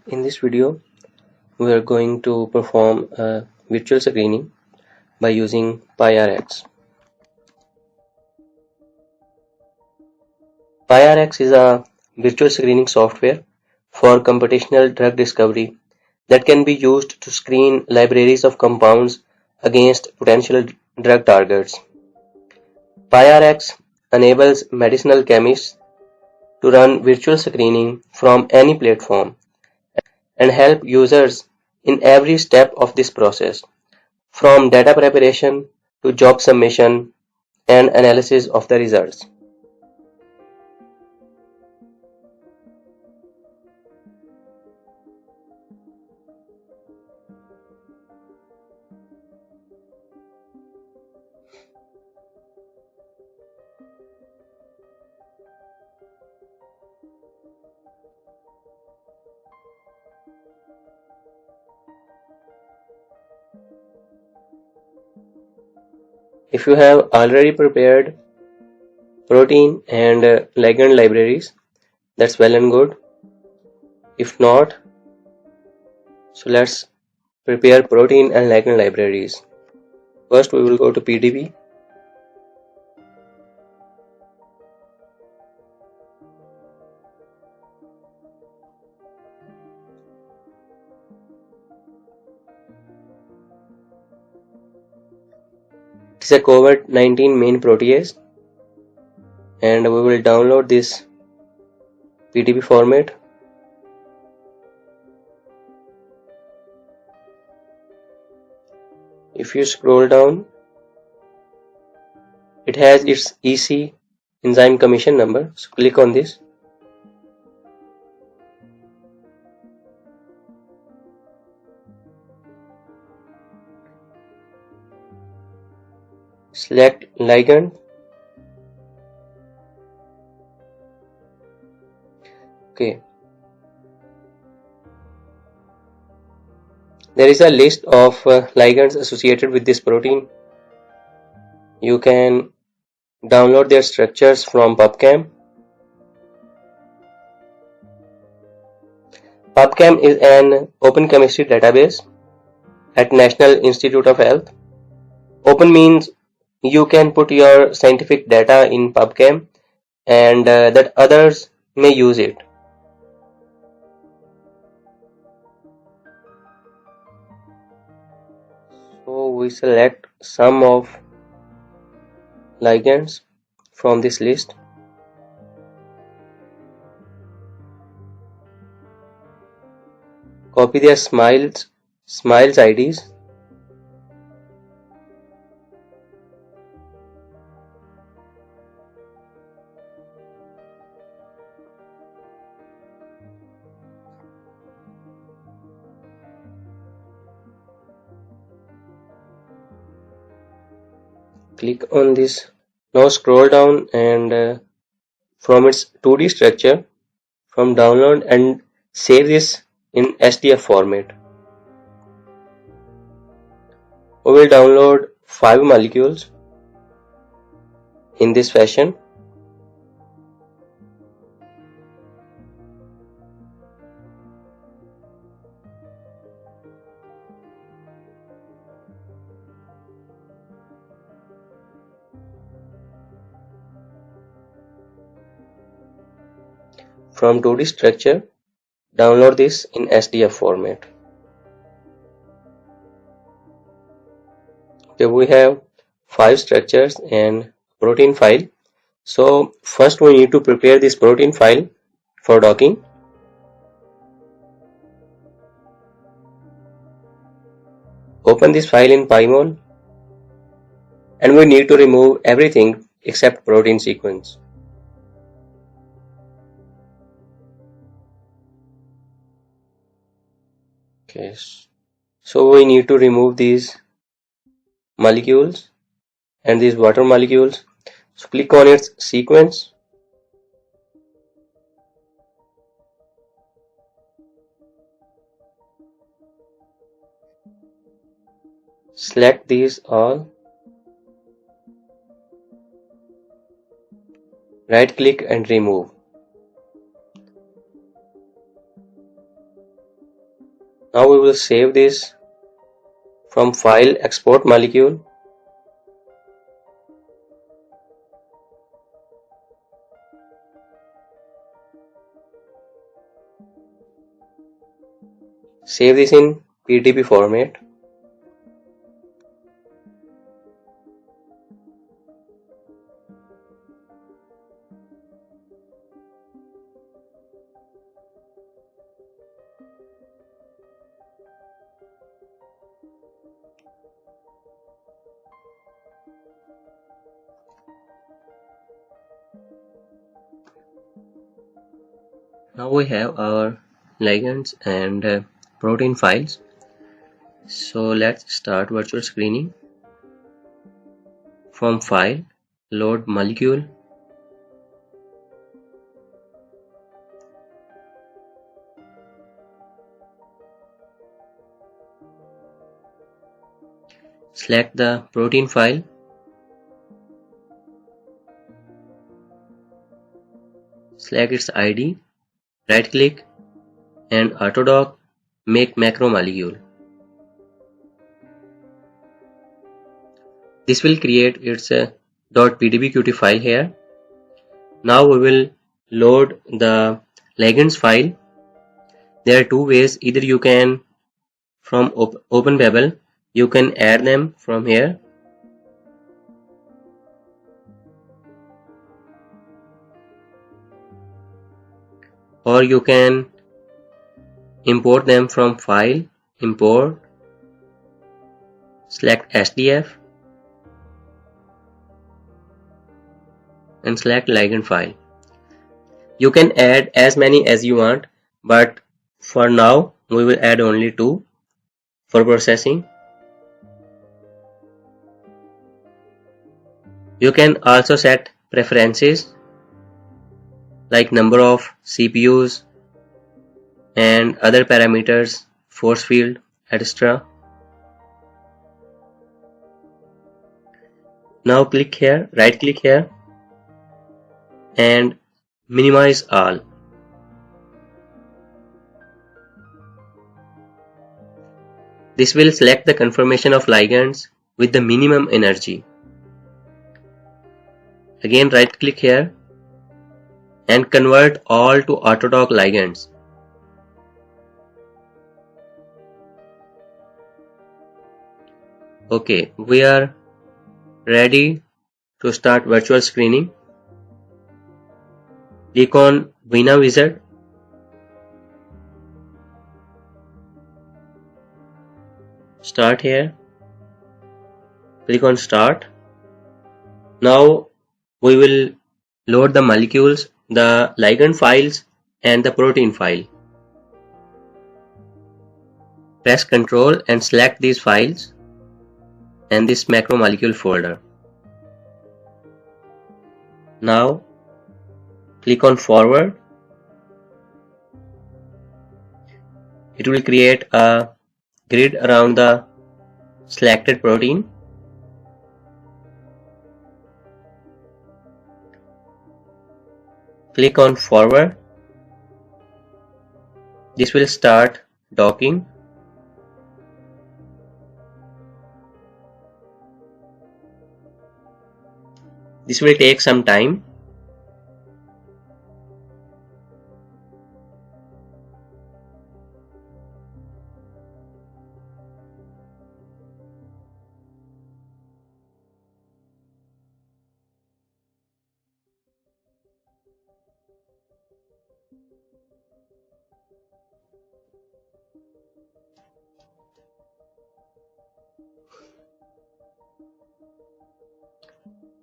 In this video, we are going to perform a virtual screening by using PyRx. PyRx is a virtual screening software for computational drug discovery that can be used to screen libraries of compounds against potential drug targets. PyRx enables medicinal chemists to run virtual screening from any platform and help users in every step of this process, from data preparation to job submission and analysis of the results. If you have already prepared protein and ligand libraries, that's well and good. If not, so let's prepare protein and ligand libraries. First, we will go to PDB. It is a COVID-19 main protease, and we will download this PDB format. If you scroll down, it has its EC enzyme commission number, so click on this. Select ligand. Okay. There is a list of ligands associated with this protein. You can download their structures from PubChem. PubChem is an open chemistry database at National Institute of Health. Open means you can put your scientific data in PubChem and that others may use it. So we select some of ligands from this list. Copy their smiles IDs. Click on this. Now scroll down and from its 2D structure, from download and save this in SDF format. We will download 5 molecules in this fashion. From 2D structure, download this in SDF format. Okay, we have 5 structures and protein file. So first we need to prepare this protein file for docking. Open this file in PyMol, and we need to remove everything except protein sequence. Okay, so we need to remove these molecules and these water molecules. So click on its sequence. Select these all. Right click and remove. Now we will save this from File, Export Molecule. Save this in PDB format. Now we have our ligands and protein files. So let's start virtual screening. From File, load molecule. Select the protein file. Select its ID. Right click and Autodock make macromolecule. This will create its .pdbqt file here. Now we will load the ligands file. There are two ways. Either you can from OpenBabel, you can add them from here, or you can import them from File, Import, select SDF and select ligand file. You can add as many as you want, but for now we will add only 2 for processing. You can also set preferences like number of CPUs and other parameters, force field, etc. Now click here, right click here and minimize all. This will select the conformation of ligands with the minimum energy. Again right click here and convert all to Autodock ligands. Okay, we are ready to start virtual screening. Click on Vina Wizard. Start here. Click on Start. Now we will load the molecules, the ligand files and the protein file. Press Ctrl and select these files and this macromolecule folder. Now click on Forward. It will create a grid around the selected protein. Click on Forward. This will start docking. This will take some time.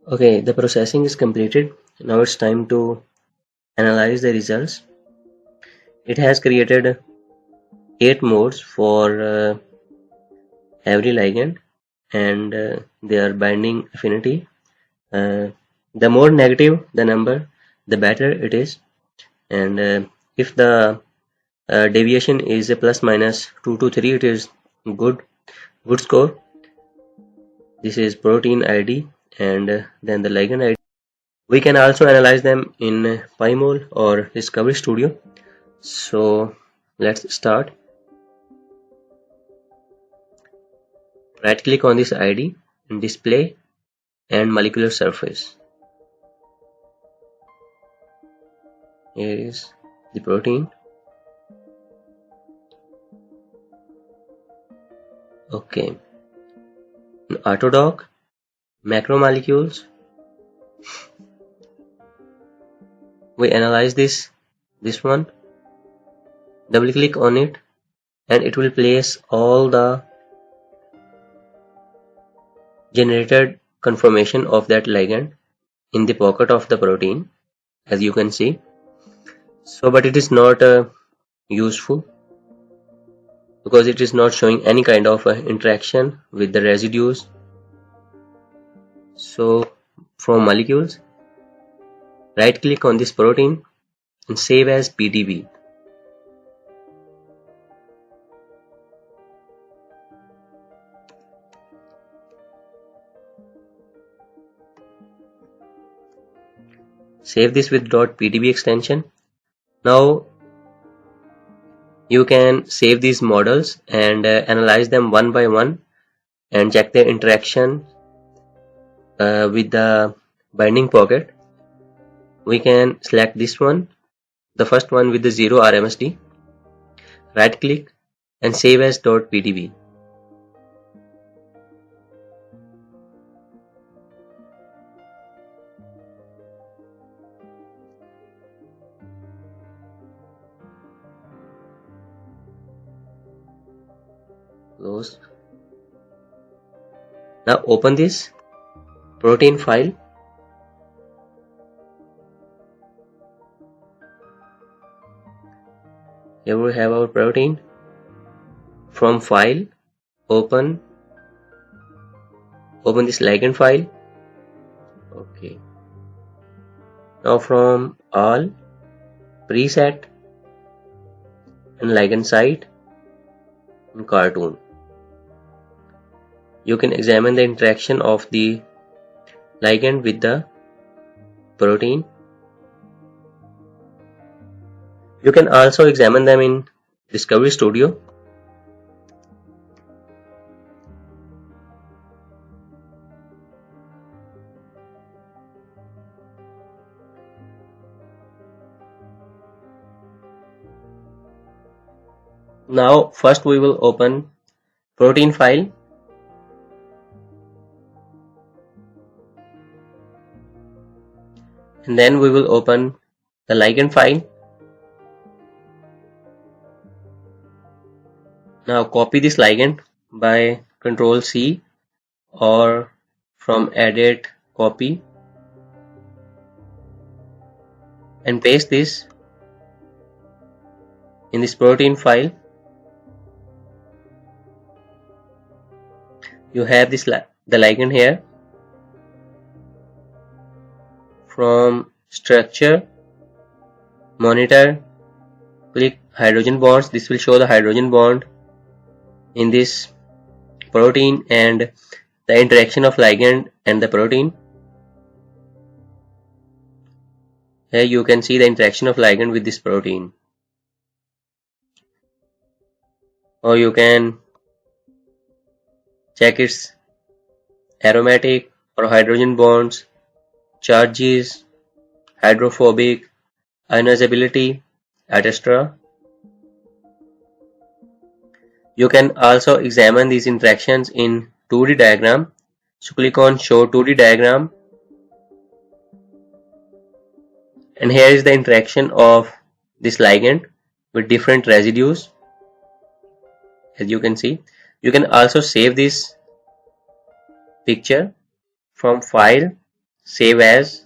Okay, the processing is completed. Now it's time to analyze the results. It has created 8 modes for every ligand and their binding affinity. The more negative the number, the better it is. And if the deviation is a plus minus 2 to 3, it is good score. This is protein ID and then the ligand ID. We can also analyze them in PyMol or Discovery Studio. So let's start. Right click on this ID and display and molecular surface. Here is the protein. Okay. In Autodoc, macromolecules, we analyze this one. Double click on it and it will place all the generated conformation of that ligand in the pocket of the protein, as you can see. So but it is not useful because it is not showing any kind of interaction with the residues. So from molecules, right click on this protein and save as PDB. Save this with .pdb extension. Now you can save these models and analyze them one by one and check their interaction with the binding pocket. We can select this one, the first one with the 0 RMSD, right click and save as .pdb. Close. Now open this protein file. Here we have our protein. From file, open this ligand file. Okay. Now from all, preset and ligand site and cartoon. You can examine the interaction of the ligand with the protein. You can also examine them in Discovery Studio. Now first we will open protein file. And then we will open the ligand file. Now copy this ligand by Ctrl C or from edit copy and paste this in this protein file. You have this the ligand here. From structure, monitor, click hydrogen bonds. This will show the hydrogen bond in this protein and the interaction of ligand and the protein. Here you can see the interaction of ligand with this protein. Or you can check its aromatic or hydrogen bonds, charges, hydrophobic, ionizability, etc. You can also examine these interactions in 2D diagram. So click on Show 2D diagram. And here is the interaction of this ligand with different residues. As you can see, you can also save this picture from File, Save As.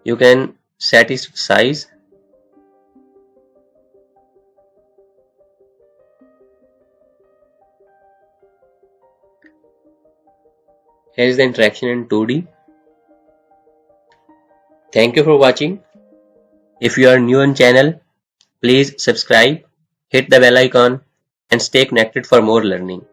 You can set its size. Here is the interaction in 2D. Thank you for watching. If you are new on channel, please subscribe, hit the bell icon and stay connected for more learning.